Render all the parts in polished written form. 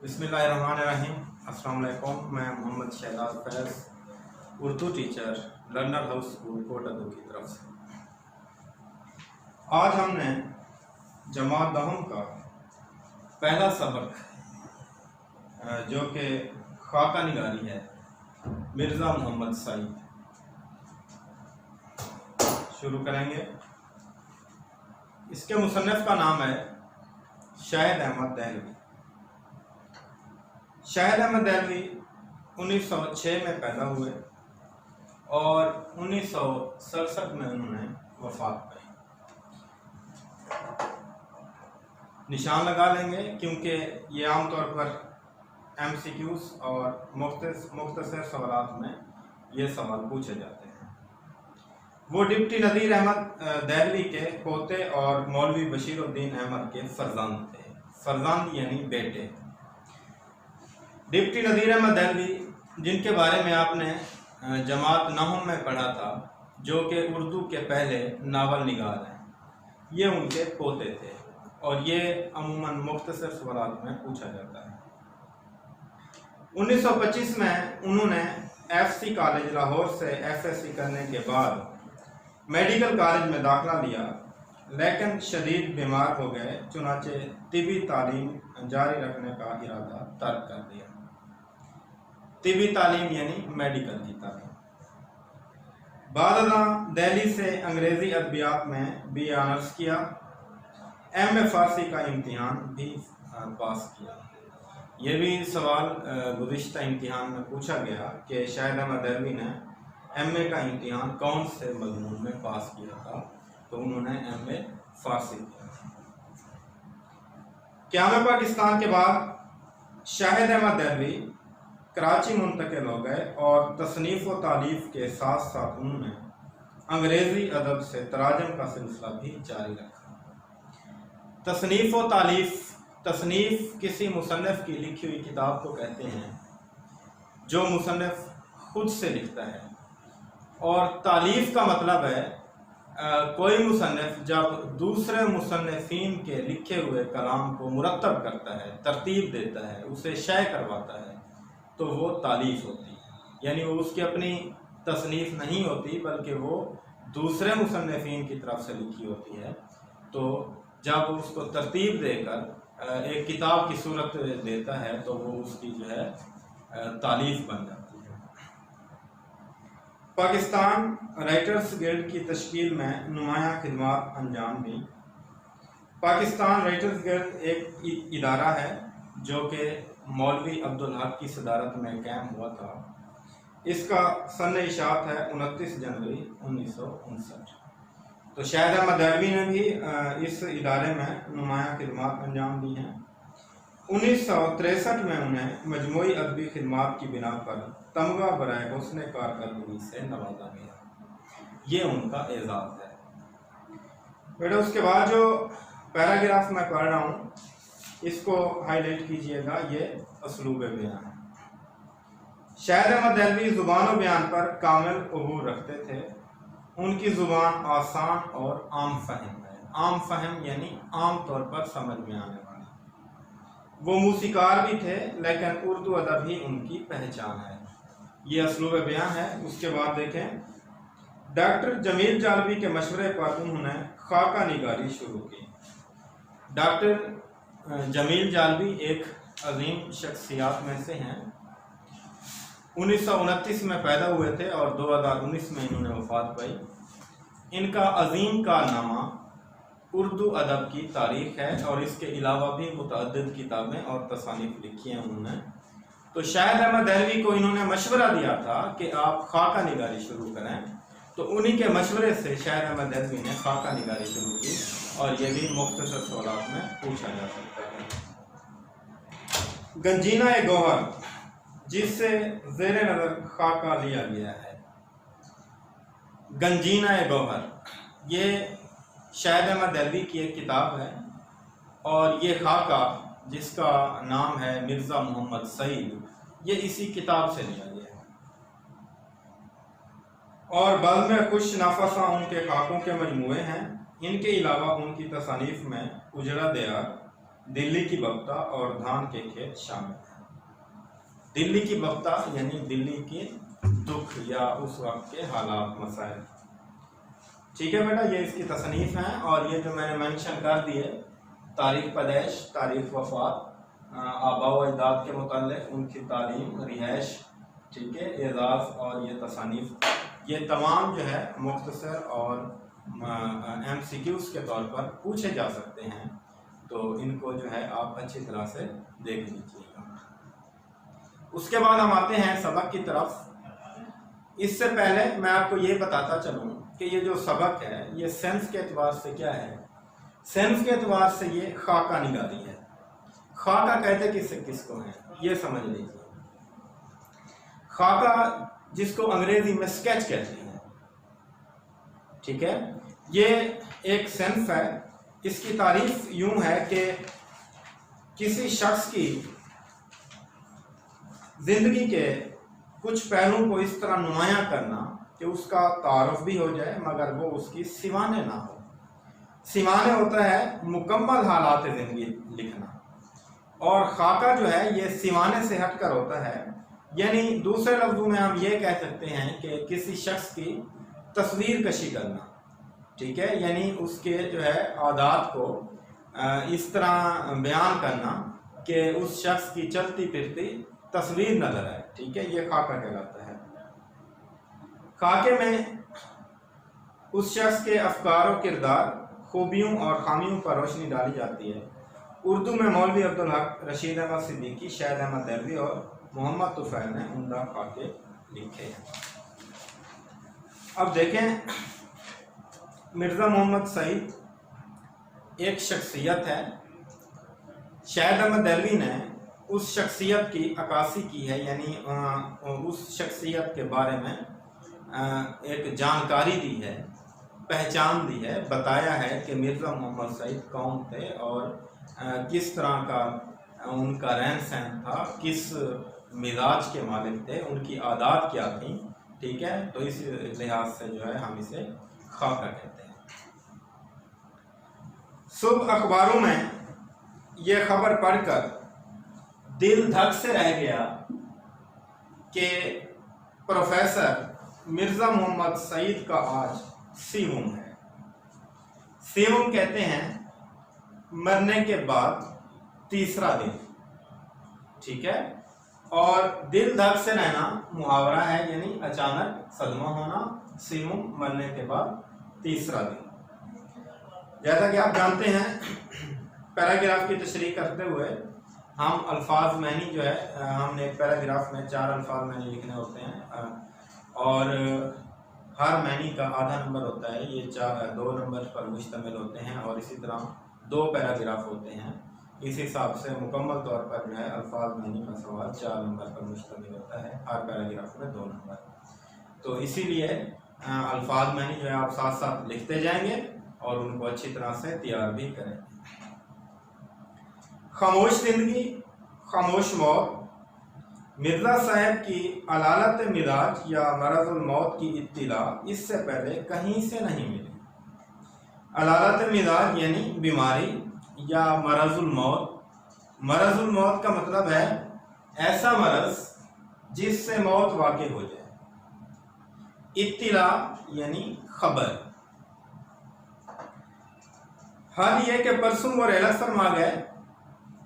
बिस्मिल्लाहिर्रहमानिर्रहीम। अस्सलाम वालेकुम। मैं Mohammad Shahzad Faiz, Urdu teacher, learner house school Kot Addu की तरफ से। आज हमने जमात दहम का पहला सबक जो कि खाका निगारी है, मिर्ज़ा मोहम्मद सईद, शुरू करेंगे। इसके मुसन्निफ़ का नाम है शाहिद अहमद देहलवी। शाहिद अहमद देहलवी 1906 में पैदा हुए और 1967 में उन्होंने वफात पाई। निशान लगा लेंगे क्योंकि ये आमतौर पर MCQs और मुख्तसर सवालात में ये सवाल पूछे जाते हैं। वो डिप्टी नज़ीर अहमद देहलवी के पोते और मौलवी बशीरुद्दीन अहमद के फर्जंद थे। फर्जंद यानी बेटे। डिप्टी नज़ीर अहमद देहलवी, जिनके बारे में आपने जमात नहम में पढ़ा था, जो कि उर्दू के पहले नावल निगार हैं, ये उनके पोते थे और ये अमूमन मुख्तसर सवालात में पूछा जाता है। 1925 में उन्होंने FC कॉलेज लाहौर से FSC करने के बाद मेडिकल कॉलेज में दाखिला लिया, लेकिन शदीद बीमार हो गए, चुनाचे तिबी तालीम जारी रखने का इरादा तर्क कर दिया। तिबी तालीम यानी मेडिकल की तालीम। बाद दिल्ली से अंग्रेज़ी अदबियात में BA ऑनर्स किया। MA फ़ारसी का इम्तिहान भी पास किया। ये भी सवाल गुज़िश्ता इम्तिहान में पूछा गया कि शाहिद अहमद देहलवी ने MA का इम्तिहान कौन से मज़मून में पास किया था, तो उन्होंने MA फ़ारसी किया। क़याम पाकिस्तान के बाद शाहिद अहमद देहलवी कराची मुंतकिल हो गए और तसनीफ़ व तालीफ़ के साथ साथ उन्होंने अंग्रेज़ी अदब से तराजम का सिलसिला भी जारी रखा। तसनीफ़ व तालीफ़, तसनीफ़ किसी मुसन्निफ़ की लिखी हुई किताब को कहते हैं जो मुसन्निफ़ खुद से लिखता है, और तालीफ़ का मतलब है कोई मुसन्निफ़ जब दूसरे मुसन्निफ़ीन के लिखे हुए कलाम को मुरत्तब करता है, तरतीब देता है, उसे शय करवाता है, तो वो तालीफ़ होती है। यानी वो उसकी अपनी तसनीफ़ नहीं होती, बल्कि वो दूसरे मुसन्निफ़ीन की तरफ से लिखी होती है। तो जब उसको तरतीब देकर एक किताब की सूरत देता है, तो वो उसकी जो है तालीफ़ बन जाती है। पाकिस्तान राइटर्स गिल्ड की तश्कील में नुमायाँ खिदमात अंजाम दी। पाकिस्तान राइटर्स गिल्ड एक इदारा है जो कि मौलवी अब्दुल हक की सदारत में कायम हुआ था। इसका सन इशात है 29 जनवरी 1959। तो शाहिद अहमद देहलवी ने भी इस इदारे में नुमायाँ खिदमात अंजाम दी हैं। 1963 में उन्हें मजमूई अदबी खिदमात की बिना पर तमगा बराए हुस्न कारकर्दगी से नवाजा गया। ये उनका एजाज़ है। बेटा, उसके बाद जो पैराग्राफ मैं पढ़ रहा हूँ, इसको हाईलाइट कीजिएगा। ये असलूब बयान है। शाहिद अहमद देहलवी ज़ुबान व बयान पर कामिल अबूर रखते थे। उनकी ज़ुबान आसान और आम फहम है। आम फहम यानी आम तौर पर समझ में आने वाली। वो मूसीकार भी थे, लेकिन उर्दू अदब ही उनकी पहचान है। ये असलूब बयान है। उसके बाद देखें, डॉक्टर जमील जालवी के मशवरे पर उन्होंने खाका निगारी शुरू की। डॉक्टर जमील जालवी एक अजीम शख्सियात में से हैं। 1929 में पैदा हुए थे और 2019 में इन्होंने वफात पाई। इनका अजीम कारनामा उर्दू अदब की तारीख़ है और इसके अलावा भी मुतअद्दिद किताबें और तसानीफ़ लिखी हैं उन्होंने। तो शाहिद अहमद देहलवी को इन्होंने मशवरा दिया था कि आप खाका निगारी शुरू करें, तो उन्हीं के मशवरे से शाहिद अहमद देहलवी ने खाका निगारी शुरू की और ये भी मुख्तसर सवालात में पूछा जा सकता है। गंजीना गौहर, जिससे ज़ेरे नज़र खाका लिया गया है। गंजीना गौहर ये शाहिद अहमद देहलवी की एक किताब है और ये खाका, जिसका नाम है मिर्ज़ा मोहम्मद सईद, ये इसी किताब से लिया गया है। और बज़्म खुश नाफसा उनके खाकों के मजमूए हैं। इनके अलावा उनकी तसानीफ़ में उजड़ा दियार, दिल्ली की बफ्ता और धान के खेत शामिल हैं। दिल्ली की बफ्ता यानी दिल्ली के दुख या उस वक्त के हालात मसाइल। ठीक है बेटा, ये इसकी तसनीफ हैं और ये जो मैंने मेंशन कर दिए, तारीख पैदैश, तारीख वफात, आबा व अजदाद के मुताल्लिक़ उनकी तालीम, रिहाइश, ठीक है, एजाज़ और ये तसनीफ, ये तमाम जो है मुख्तसर और MCQs के तौर पर पूछे जा सकते हैं। तो इनको जो है आप अच्छी तरह से देख लीजिएगा। उसके बाद हम आते हैं सबक की तरफ। इससे पहले मैं आपको ये बताता चलूँ कि ये जो सबक है ये सेंस के एतबार से क्या है। सेंस के एतबार से ये खाका निगारी है। खाका कहते किसको है ये समझ लीजिए। खाका जिसको अंग्रेजी में स्केच कहते हैं, ठीक है, ये एक सेंस है। इसकी तारीफ यूं है कि किसी शख्स की जिंदगी के कुछ पहलुओं को इस तरह नुमायां करना कि उसका तारुफ भी हो जाए मगर वो उसकी सिवाने ना हो। सिवाने होता है मुकम्मल हालात जिंदगी लिखना, और खाका जो है ये सिवाने से हटकर होता है। यानी दूसरे लफ्जों में हम ये कह सकते हैं कि किसी शख्स की तस्वीर कशी करना, ठीक है, यानी उसके जो है आदात को इस तरह बयान करना कि उस शख्स की चलती फिरती तस्वीर नजर आए, ठीक है, ये खाका कहलाता है। खाके में उस शख्स के अफकार और किरदार, खूबियों और खामियों पर रोशनी डाली जाती है। उर्दू में मौलवी अब्दुल हक, रशीद अहमद सिद्दीकी, शाहिद अहमद देलवी और मोहम्मद तुफैल ने उम्दा खाके लिखे हैं। अब देखें, मिर्ज़ा मोहम्मद सईद एक शख्सियत है। शाहिद अहमद देलवी ने उस शख्सियत की अक्कासी की है, यानी उस शख्सियत के बारे में एक जानकारी दी है, पहचान दी है, बताया है कि मिर्ज़ा मोहम्मद सईद कौन थे और किस तरह का उनका रहन सहन था, किस मिजाज के मालिक थे, उनकी आदत क्या थी, ठीक है। तो इस लिहाज से जो है हम इसे खाका कहते हैं। सुबह अखबारों में ये खबर पढ़कर दिल धक से रह गया कि प्रोफेसर मिर्ज़ा मोहम्मद सईद का आज सीवुम है। सीवुम कहते हैं मरने के बाद तीसरा दिन, ठीक है, और दिल धक से रहना मुहावरा है, यानी अचानक सदमा होना। सीवुम मरने के बाद तीसरा दिन। जैसा कि आप जानते हैं, पैराग्राफ की तशरीह करते हुए हम अल्फाज मैनी जो है, हमने एक पैराग्राफ में 4 अल्फाज मैनी लिखने होते हैं और हर मैनी का आधा नंबर होता है। ये 2 नंबर पर मुश्तमिल होते हैं और इसी तरह 2 पैराग्राफ होते हैं। इस हिसाब से मुकम्मल तौर पर जो है अल्फाज मैनी का सवाल 4 नंबर पर मुश्तमिल होता है, हर पैराग्राफ में 2 नंबर। तो इसीलिए अल्फाज मैनी जो है आप साथ साथ लिखते जाएंगे और उनको अच्छी तरह से तैयार भी करें। खामोश जिंदगी, खामोश मौत। मिर्ज़ा साहब की अलालत मिजाज या मरज़ुल मौत की इत्तिला इससे पहले कहीं से नहीं मिली। अलालत मिजाज यानी बीमारी या मरज़ुल मौत। मरज़ुल मौत का मतलब है ऐसा मरज़ जिससे मौत वाक़ई हो जाए। इत्तिला यानी खबर। हाल ये कि परसों वो रेला फरमा गए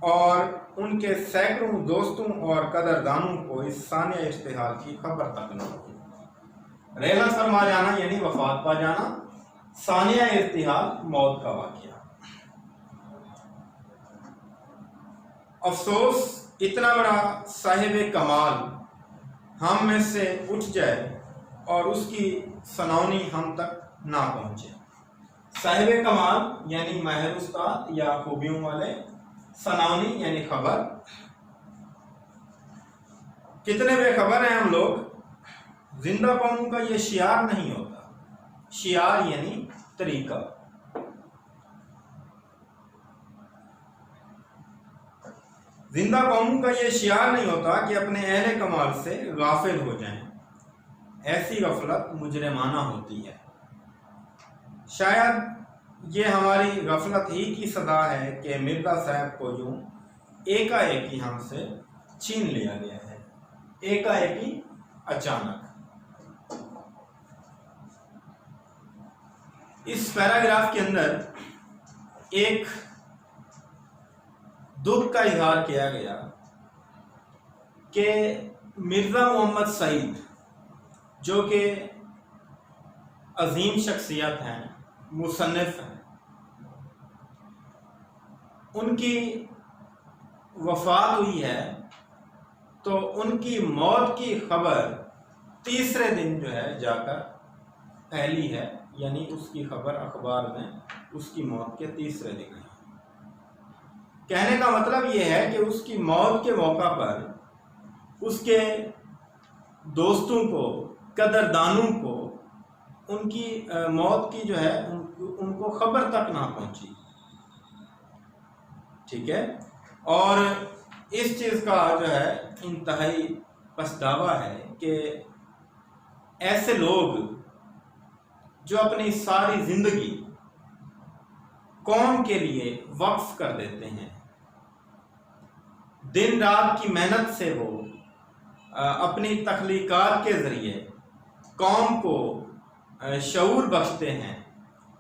और उनके सैकड़ों दोस्तों और कदरदानों को इस सानिया इश्तिहाल की खबर तक न हुई। रेला फरमा जाना यानी वफात पा जाना, सानिया इश्तिहाल मौत का वाक़या। अफसोस इतना बड़ा साहिब कमाल हम में से उठ जाए और उसकी सनौनी हम तक ना पहुँचे। साहिब कमाल यानी माहिर उस्ताद या खूबियों वाले, सनौनी यानी खबर। कितने बेखबर हैं हम लोग। जिंदा कौम का ये शियार नहीं होता। शियार यानी तरीका। जिंदा कौम का ये शियार नहीं होता कि अपने अहले कमाल से गाफिल हो जाएं। ऐसी गफलत मुजरिमाना होती है। शायद ये हमारी गफलत ही की सदा है कि मिर्जा साहब को यूं एकाएक ही हमसे छीन लिया गया है, एकाएक ही, अचानक। इस पैराग्राफ के अंदर एक दुख का इजहार किया गया कि मिर्जा मोहम्मद सईद जो कि अजीम शख्सियत हैं, मुसन्निफ हैं, उनकी वफात हुई है तो उनकी मौत की खबर तीसरे दिन जो है जाकर फैली है, यानी उसकी खबर अखबार में उसकी मौत के तीसरे दिन है। कहने का मतलब ये है कि उसकी मौत के मौका पर उसके दोस्तों को, कदरदानों को उनकी मौत की जो है उनको खबर तक ना पहुंची। ठीक है, और इस चीज़ का जो है इंतहाई पछतावा है कि ऐसे लोग जो अपनी सारी जिंदगी कौम के लिए वक्फ कर देते हैं, दिन रात की मेहनत से वो अपनी तख्लीकात के ज़रिए कौम को शऊर बख्शते हैं,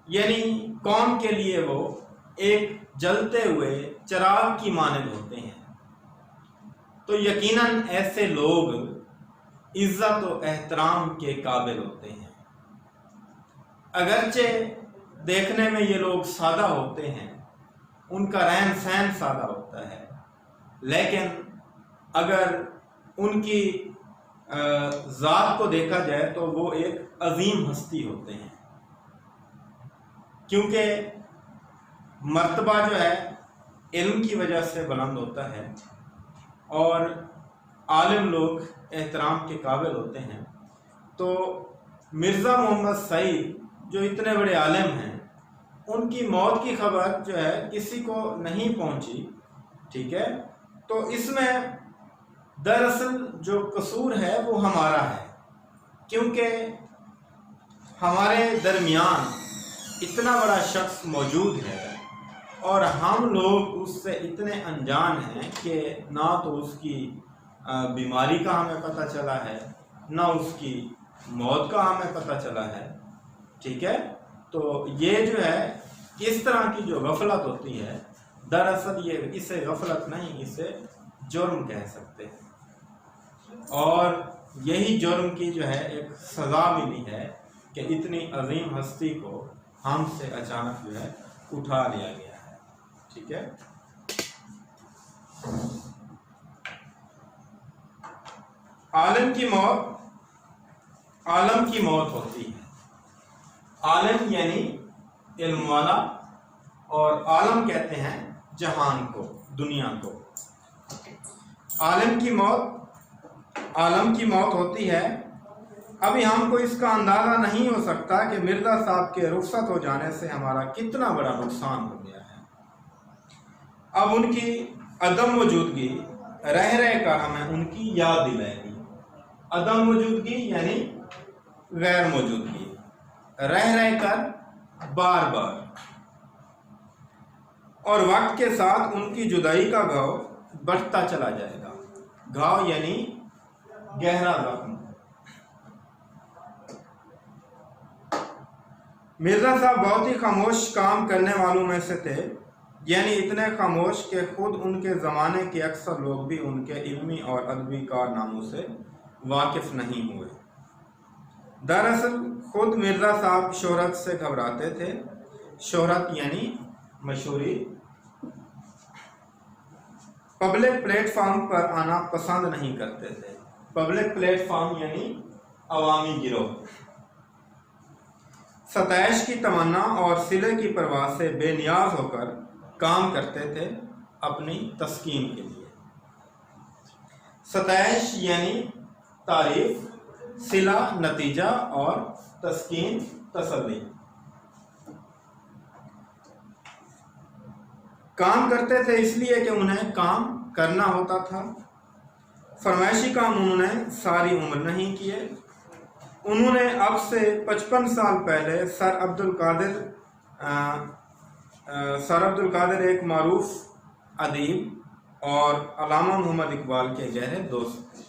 यानी कौम के लिए वो एक जलते हुए चिराग की मानद होते हैं। तो यकीनन ऐसे लोग इज्जत और एहतराम के काबिल होते हैं। अगरचे देखने में ये लोग सादा होते हैं, उनका रहन सहन सादा होता है, लेकिन अगर उनकी ज़ात को देखा जाए तो वो एक अजीम हस्ती होते हैं, क्योंकि मर्तबा जो है इल्म की वजह से बुलंद होता है और आलिम लोग एहतराम के काबिल होते हैं। तो मिर्ज़ा मोहम्मद सईद जो इतने बड़े आलिम हैं, उनकी मौत की खबर जो है किसी को नहीं पहुंची। ठीक है, तो इसमें दरअसल जो कसूर है वो हमारा है, क्योंकि हमारे दरमियान इतना बड़ा शख्स मौजूद है और हम लोग उससे इतने अनजान हैं कि ना तो उसकी बीमारी का हमें पता चला है, ना उसकी मौत का हमें पता चला है। ठीक है, तो ये जो है इस तरह की जो गफलत होती है, दरअसल ये इसे गफलत नहीं, इसे जुर्म कह सकते हैं। और यही जुर्म की जो है एक सज़ा मिली है कि इतनी अजीम हस्ती को हमसे अचानक जो है उठा लिया गया है। ठीक है, आलम की मौत होती है। आलम यानी इल्म वाला, और आलम कहते हैं जहान को, दुनिया को। आलम की मौत होती है। अभी हमको इसका अंदाज़ा नहीं हो सकता कि मिर्ज़ा साहब के रुखसत हो जाने से हमारा कितना बड़ा नुकसान हो गया है। अब उनकी अदम मौजूदगी रह कर हमें उनकी याद दिलाएगी। अदम मौजूदगी यानी गैर मौजूदगी, रह कर बार बार, और वक्त के साथ उनकी जुदाई का घाव बढ़ता चला जाएगा। घाव यानी गहरा जख्म। मिर्ज़ा साहब बहुत ही खामोश काम करने वालों में से थे, यानी इतने खामोश कि खुद उनके ज़माने के अक्सर लोग भी उनके इल्मी और अदबी कारनामों से वाकिफ़ नहीं हुए। दरअसल खुद मिर्ज़ा साहब शोहरत से घबराते थे। शोहरत यानी मशहूरी। पब्लिक प्लेटफॉर्म पर आना पसंद नहीं करते थे। पब्लिक प्लेटफॉर्म यानी अवामी गिरोह। सतैश की तमन्ना और सिले की परवाह से बेनियाज होकर काम करते थे अपनी तस्कीन के लिए। सतैश यानी तारीफ, सिला नतीजा, और तस्कीन तसल्ली। काम करते थे इसलिए कि उन्हें काम करना होता था। फरमाइशी काम उन्होंने सारी उम्र नहीं किए। उन्होंने अब से 55 साल पहले सर अब्दुल कादिर सर अब्दुल कादिर एक मारूफ अदीब और अल्लामा मोहम्मद इकबाल के गहरे दोस्त थे।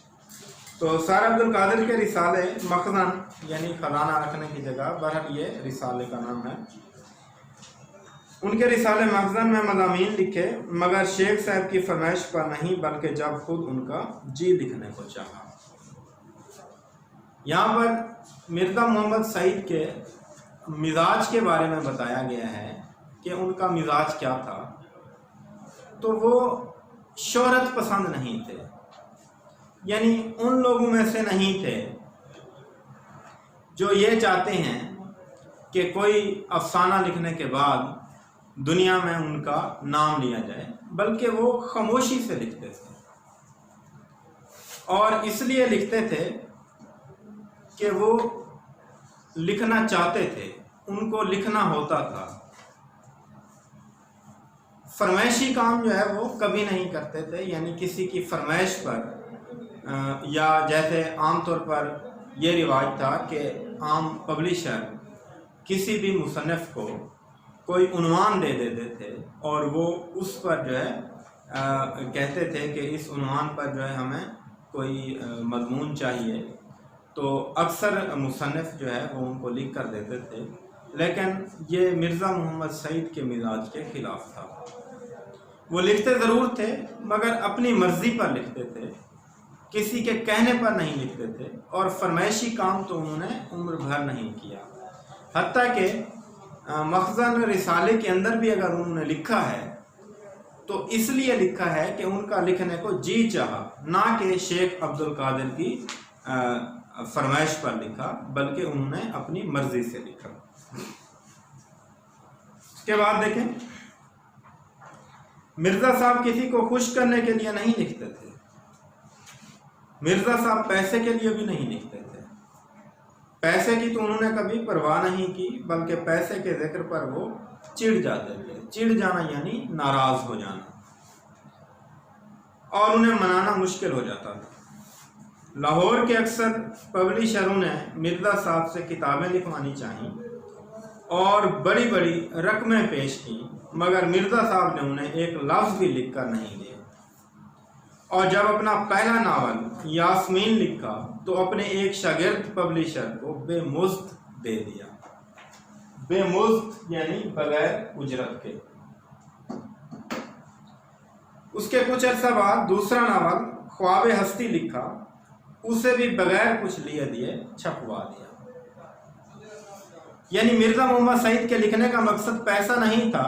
तो सर अब्दुल कादिर के रिसाले मखज़न यानी खजाना रखने की जगह, बहरहाल ये रिसाले का नाम है, उनके रिसाले मखज़न में मज़ामीन लिखे, मगर शेख साहब की फरमाइश पर नहीं, बल्कि जब खुद उनका जी लिखने को चाहा। यहाँ पर मिर्ज़ा मोहम्मद सईद के मिजाज के बारे में बताया गया है कि उनका मिजाज क्या था। तो वो शोहरत पसंद नहीं थे, यानी उन लोगों में से नहीं थे जो ये चाहते हैं कि कोई अफसाना लिखने के बाद दुनिया में उनका नाम लिया जाए, बल्कि वो खामोशी से लिखते थे। और इसलिए लिखते थे कि वो लिखना चाहते थे, उनको लिखना होता था। फरमाइशी काम जो है वो कभी नहीं करते थे, यानी किसी की फरमाइश पर या जैसे आम तौर पर यह रिवाज था कि आम पब्लिशर किसी भी मुसन्निफ को कोई उन्वान दे देते थे और वो उस पर जो है कहते थे कि इस उन्वान पर जो है हमें कोई मजमून चाहिए। तो अक्सर मुसन्निफ जो है वो उनको लिख कर देते थे, लेकिन ये मिर्ज़ा मोहम्मद सईद के मिजाज के ख़िलाफ़ था। वो लिखते ज़रूर थे मगर अपनी मर्ज़ी पर लिखते थे, किसी के कहने पर नहीं लिखते थे, और फरमाइशी काम तो उन्होंने उम्र भर नहीं किया। हत्ता कि मखज़न रिसाले के अंदर भी अगर उन्होंने लिखा है तो इसलिए लिखा है कि उनका लिखने को जी चाहा, ना कि शेख अब्दुल कादिर की फरमाइश पर लिखा, बल्कि उन्होंने अपनी मर्जी से लिखा। उसके बाद देखें, मिर्ज़ा साहब किसी को खुश करने के लिए नहीं लिखते थे, मिर्ज़ा साहब पैसे के लिए भी नहीं लिखते थे। पैसे की तो उन्होंने कभी परवाह नहीं की, बल्कि पैसे के जिक्र पर वो चिढ़ जाते थे। चिढ़ जाना यानी नाराज हो जाना, और उन्हें मनाना मुश्किल हो जाता था। लाहौर के अक्सर पब्लिशरों ने मिर्ज़ा साहब से किताबें लिखवानी चाहिए और बड़ी बड़ी रकमें पेश की, मगर मिर्ज़ा साहब ने उन्हें एक लफ्ज़ भी लिख कर नहीं दिया। और जब अपना पहला नावल यास्मीन लिखा तो अपने एक शागिर्द पब्लिशर को बेमुफ्त दे दिया। बेमुफ्त यानी बगैर उजरत के। उसके कुछ अर्सा बाद दूसरा नावल ख्वाब हस्ती लिखा, उसे भी बगैर कुछ लिए दिए छपवा दिया। यानी मिर्ज़ा मोहम्मद सईद के लिखने का मकसद पैसा नहीं था,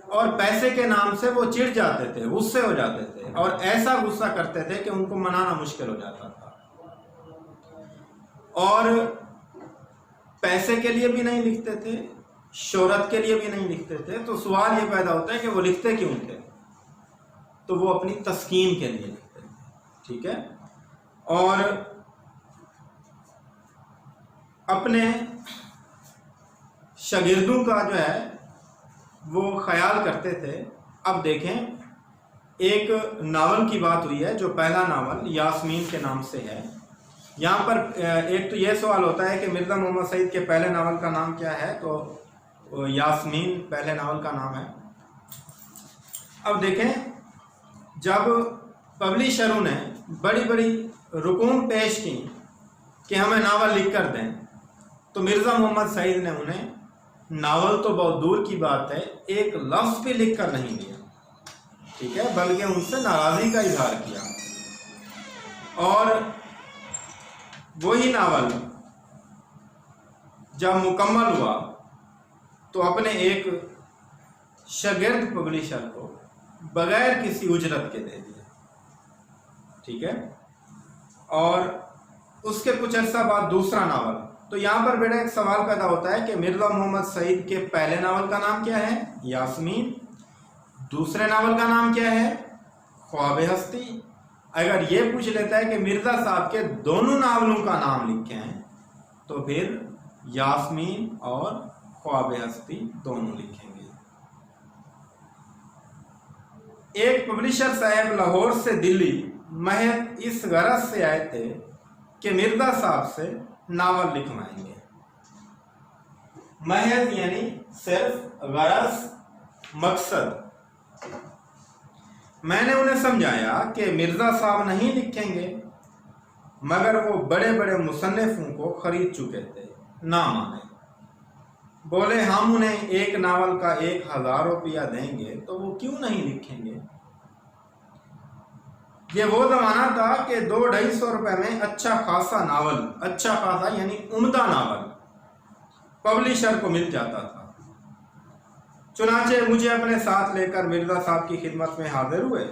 और पैसे के नाम से वो चिढ़ जाते थे, गुस्से हो जाते थे, और ऐसा गुस्सा करते थे कि उनको मनाना मुश्किल हो जाता था। और पैसे के लिए भी नहीं लिखते थे, शोहरत के लिए भी नहीं लिखते थे। तो सवाल ये पैदा होता है कि वो लिखते क्यों थे? तो वो अपनी तस्कीन के लिए लिखते थे, ठीक है। और अपने शागिर्दों का जो है वो ख्याल करते थे। अब देखें, एक नावल की बात हुई है, जो पहला नावल यास्मीन के नाम से है। यहाँ पर एक तो ये सवाल होता है कि मिर्ज़ा मोहम्मद सईद के पहले नावल का नाम क्या है, तो यास्मीन पहले नावल का नाम है। अब देखें, जब पब्लिशरों ने बड़ी बड़ी रुकूम पेश की कि हमें नावल लिख कर दें, तो मिर्ज़ा मोहम्मद सईद ने उन्हें नावल तो बहुत दूर की बात है, एक लफ्ज़ भी लिख कर नहीं दिया, ठीक है, बल्कि उनसे नाराज़गी का इजहार किया। और वही नावल जब मुकम्मल हुआ तो अपने एक शागिर्द पब्लिशर को बगैर किसी उजरत के दे दिया, ठीक है। और उसके कुछ अर्सा बाद दूसरा नावल। तो यहाँ पर बेटा एक सवाल पैदा होता है कि मिर्ज़ा मोहम्मद सईद के पहले नावल का नाम क्या है? यास्मीन। दूसरे नावल का नाम क्या है? ख्वाब हस्ती। अगर ये पूछ लेता है कि मिर्ज़ा साहब के दोनों नावलों का नाम लिखे हैं, तो फिर यास्मीन और ख्वाब हस्ती दोनों लिखेंगे। एक पब्लिशर साहब लाहौर से दिल्ली महज इस गरज से आए थे कि मिर्ज़ा साहब से नावल लिखवाएंगे। महज यानी सिर्फ, गरज, मकसद। मैंने उन्हें समझाया कि मिर्जा साहब नहीं लिखेंगे, मगर वो बड़े बड़े मुसन्निफों को खरीद चुके थे, ना माने। बोले हम उन्हें एक नावल का 1000 रुपया देंगे तो वो क्यों नहीं लिखेंगे। ये वो जमाना था कि 200-250 रुपए में अच्छा खासा नावल, अच्छा खासा यानी उम्दा नावल पब्लिशर को मिल जाता था। चुनाचे मुझे अपने साथ लेकर मिर्जा साहब की खिदमत में हाजिर हुए।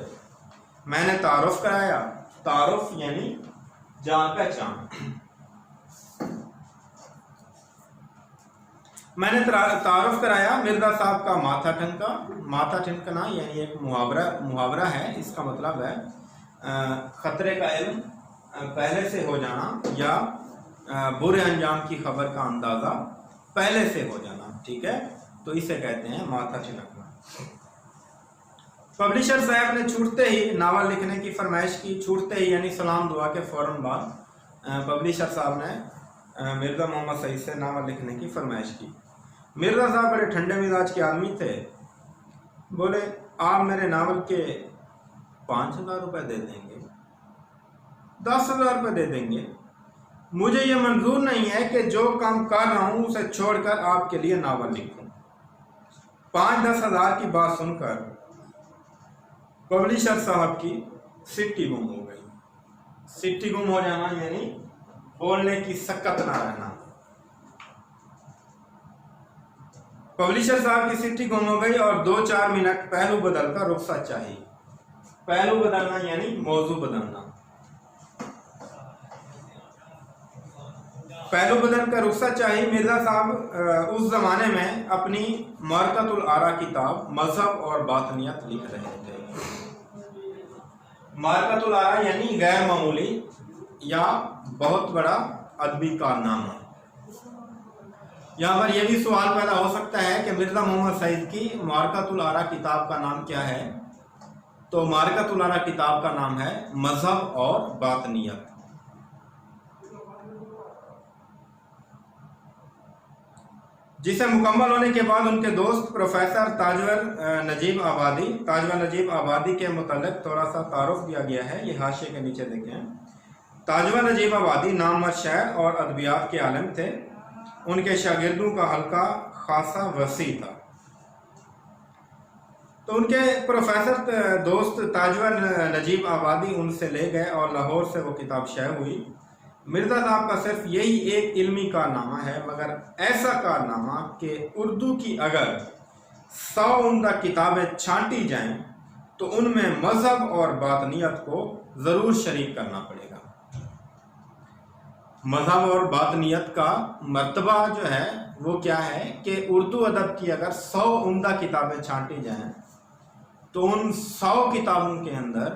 मैंने तारुफ कराया, तारुफ यानी जान पहचान। मैंने तारुफ कराया। मिर्जा साहब का माथा ठनका। माथा ठनकना यानी एक मुहावरा है। इसका मतलब है खतरे का इल्म पहले से हो जाना या बुरे अंजाम की खबर का अंदाजा पहले से हो जाना, ठीक है, तो इसे कहते हैं माथा ठनकना। पब्लिशर साहब ने छूटते ही नावल लिखने की फरमाइश की। छूटते ही यानी सलाम दुआ के फौरन बाद पब्लिशर साहब ने मिर्जा मोहम्मद सईद से नावल लिखने की फरमाइश की। मिर्जा साहब बड़े ठंडे मिजाज के आदमी थे। बोले आप मेरे नावल के 5000 रुपये दे देंगे, 10,000 रुपये दे देंगे। मुझे ये मंजूर नहीं है कि जो काम कर रहा हूं उसे छोड़कर आपके लिए नावल लिखूं। 5-10 हजार की बात सुनकर पब्लिशर साहब की सिट्टी गुम हो गई। सिट्टी गुम हो जाना यानी बोलने की सकत ना रहना। पब्लिशर साहब की सिट्टी गुम हो गई और 2-4 मिनट पहलू बदलकर रुखसत चाहिए। पहलू बदलना यानी मौजू बदलना। पहलू बदल कर रुखसत चाहिए। मिर्जा साहब उस जमाने में अपनी मरकतुल आरा किताब मजहब और बातनियत लिख रहे थे। मरकतुल आरा यानी गैर मामूली या बहुत बड़ा अदबी कारनामा। यहाँ पर यह भी सवाल पैदा हो सकता है कि मिर्जा मोहम्मद सईद की मरकतुल आरा किताब का नाम क्या है। तो मरकतुल आरा किताब का नाम है मजहब और बातनियत। जिसे मुकम्मल होने के बाद उनके दोस्त प्रोफेसर ताजवर नजीब आबादी के मुतालिक थोड़ा सा तारुफ दिया गया है। ये हाशिए के नीचे देखें। ताजवर नजीब आबादी नामवर शायर और अदबियात के आलिम थे। उनके शागिर्दों का हल्का खासा वसी था। तो उनके प्रोफेसर दोस्त ताजवर नजीब आबादी उनसे ले गए और लाहौर से वो किताब शाये हुई। मिर्जा साहब का सिर्फ यही एक इल्मी कारनामा है, मगर ऐसा कारनामा कि उर्दू की अगर 100 उम्दा किताबें छांटी जाएं तो उनमें मजहब और बातनियत को ज़रूर शरीक करना पड़ेगा। मजहब और बातनियत का मर्तबा जो है वो क्या है कि उर्दू अदब की अगर 100 उम्दा किताबें छांटी जाएं तो उन 100 किताबों के अंदर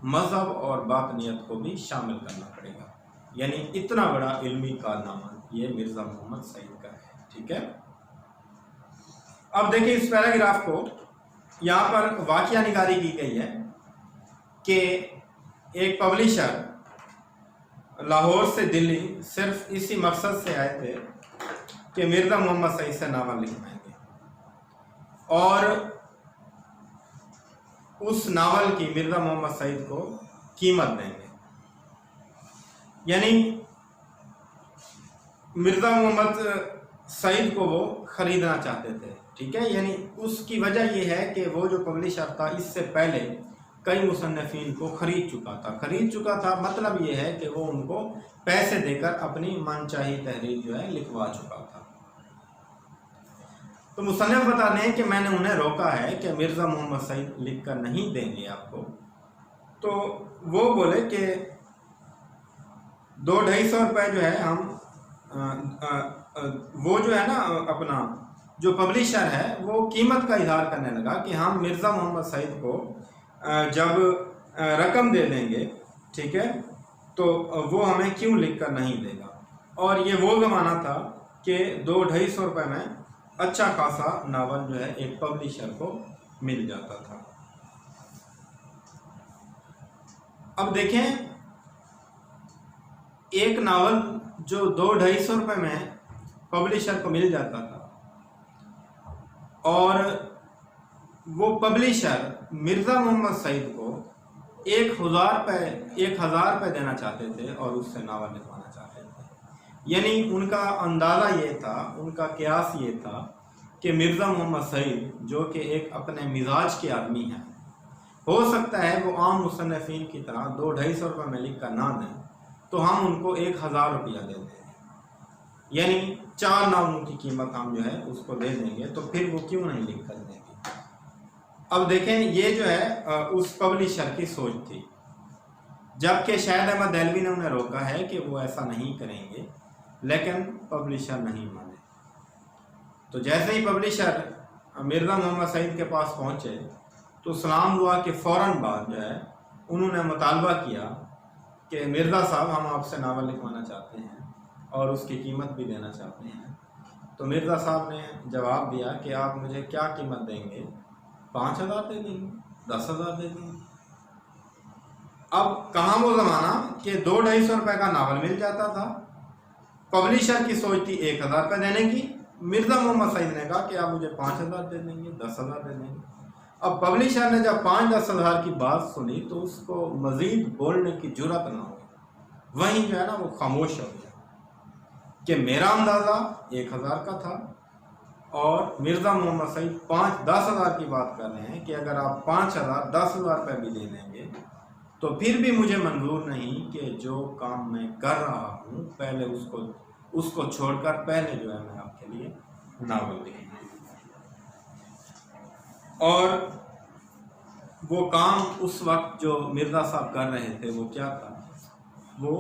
मजहब और बातनियत को भी शामिल करना पड़ेगा। यानी इतना बड़ा इल्मी कारनामा ये मिर्जा मोहम्मद सईद का है, ठीक है। अब देखिए इस पैराग्राफ को, यहाँ पर वाकया निगारी की गई है कि एक पब्लिशर लाहौर से दिल्ली सिर्फ इसी मकसद से आए थे कि मिर्जा मोहम्मद सईद से नावल लिखवाएंगे और उस नावल की मिर्जा मोहम्मद सईद को कीमत देंगे। यानी मिर्जा मोहम्मद सईद को वो खरीदना चाहते थे, ठीक है। यानी उसकी वजह ये है कि वो जो पब्लिशर था इससे पहले कई मुसन्निफीन को खरीद चुका था। मतलब ये है कि वो उनको पैसे देकर अपनी मनचाही तहरीर जो है लिखवा चुका था। तो मुसन्निफ बताते हैं कि मैंने उन्हें रोका है कि मिर्जा मोहम्मद सईद लिख कर नहीं देंगे आपको। तो वो बोले कि 200-250 रुपये जो है हम वो जो है ना अपना जो पब्लिशर है वो कीमत का इजहार करने लगा कि हम मिर्ज़ा मोहम्मद सईद को जब रकम दे देंगे, ठीक है, तो वो हमें क्यों लिख कर नहीं देगा। और ये वो ज़माना था कि 200-250 रुपये में अच्छा खासा नावल जो है एक पब्लिशर को मिल जाता था। अब देखें एक नावल जो 200-250 रुपये में पब्लिशर को मिल जाता था और वो पब्लिशर मिर्ज़ा मोहम्मद सईद को 1,000 रुपये देना चाहते थे और उससे नावल लिखवाना चाहते थे। यानी उनका अंदाज़ा ये था, उनका कयास ये था कि मिर्ज़ा मोहम्मद सईद जो कि एक अपने मिजाज के आदमी हैं, हो सकता है वो आम मुसन्निफ़ीन की तरह 200-250 रुपये में लिख कर ना दें, तो हम उनको 1,000 रुपया दे देंगे, यानी 4 नावलों की कीमत हम जो है उसको दे देंगे, तो फिर वो क्यों नहीं लिख कर देंगे। अब देखें, ये जो है उस पब्लिशर की सोच थी, जबकि शाहिद अहमद देहलवी ने उन्हें रोका है कि वो ऐसा नहीं करेंगे, लेकिन पब्लिशर नहीं माने। तो जैसे ही पब्लिशर मिर्ज़ा मोहम्मद सईद के पास पहुँचे तो सलाम दुआ के फ़ौरन बाद जो है उन्होंने मुतालबा किया कि मिर्ज़ा साहब, हम आपसे नावल लिखवाना चाहते हैं और उसकी कीमत भी देना चाहते हैं। तो मिर्ज़ा साहब ने जवाब दिया कि आप मुझे क्या कीमत देंगे? 5,000 दे देंगे, 10,000 दे देंगे। अब कहाँ वो ज़माना कि 200-250 रुपये का नावल मिल जाता था। पब्लिशर की सोच थी 1,000 रुपये देने की। मिर्ज़ा मोहम्मद सईद ने कहा कि आप मुझे 5,000 दे देंगे, 10,000 दे देंगे। अब पब्लिशर ने जब 5-10 हज़ार की बात सुनी तो उसको मज़ीद बोलने की जुर्रत ना हुई। वहीं जो है ना वो खामोश हो गया कि मेरा अंदाज़ा 1,000 का था और मिर्ज़ा मोहम्मद सईद 5-10 हज़ार की बात कर रहे हैं कि अगर आप 5,000, 10,000 रुपये भी दे देंगे तो फिर भी मुझे मंजूर नहीं कि जो काम मैं कर रहा हूँ पहले उसको छोड़कर पहले जो है मैं आपके लिए नावल लिखूँ। और वो काम उस वक्त जो मिर्ज़ा साहब कर रहे थे वो क्या था? वो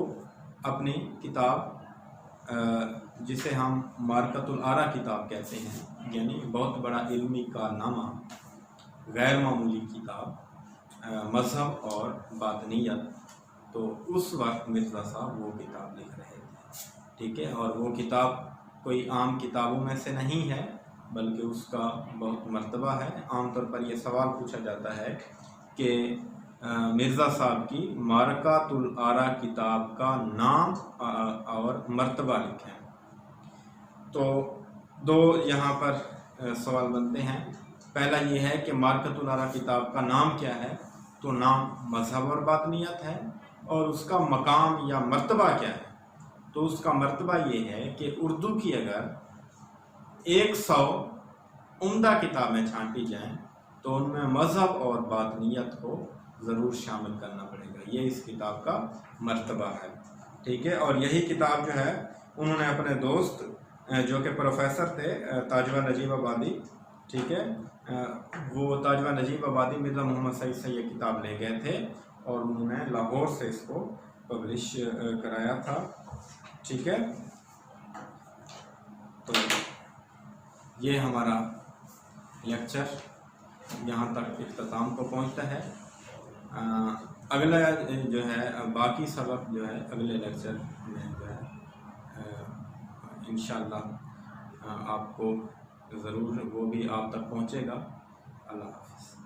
अपनी किताब जिसे हम मारकतुल आरा किताब कहते हैं, यानी बहुत बड़ा इल्मी कारनामा, गैर मामूली किताब, मज़हब और बातनियत, तो उस वक्त मिर्ज़ा साहब वो किताब लिख रहे थे, ठीक है। और वो किताब कोई आम किताबों में से नहीं है, बल्कि उसका बहुत मर्तबा है। आमतौर पर यह सवाल पूछा जाता है कि मिर्ज़ा साहब की मारकातुल आरा किताब का नाम और मर्तबा लिखें। तो दो यहाँ पर सवाल बनते हैं। पहला ये है कि मारकातुल आरा किताब का नाम क्या है? तो नाम मज़हब और बातनियत है। और उसका मकाम या मर्तबा क्या है? तो उसका मर्तबा ये है कि उर्दू की अगर 100 उम्दा किताबें छांटी जाएं तो उनमें मज़हब और बातनियत को ज़रूर शामिल करना पड़ेगा। ये इस किताब का मर्तबा है, ठीक है। और यही किताब जो है उन्होंने अपने दोस्त जो कि प्रोफेसर थे ताजवा नजीब आबादी, ठीक है, वो ताजवा नजीब आबादी मिर्ज़ा मोहम्मद सईद से ये किताब ले गए थे और उन्होंने लाहौर से इसको पब्लिश कराया था, ठीक है। तो ये हमारा लेक्चर यहाँ तक इख्तिताम को पहुँचता है। अगला जो है बाकी सबक जो है अगले लेक्चर में जो है इंशाअल्लाह आपको ज़रूर वो भी आप तक पहुँचेगा। अल्लाह हाफ़िज़।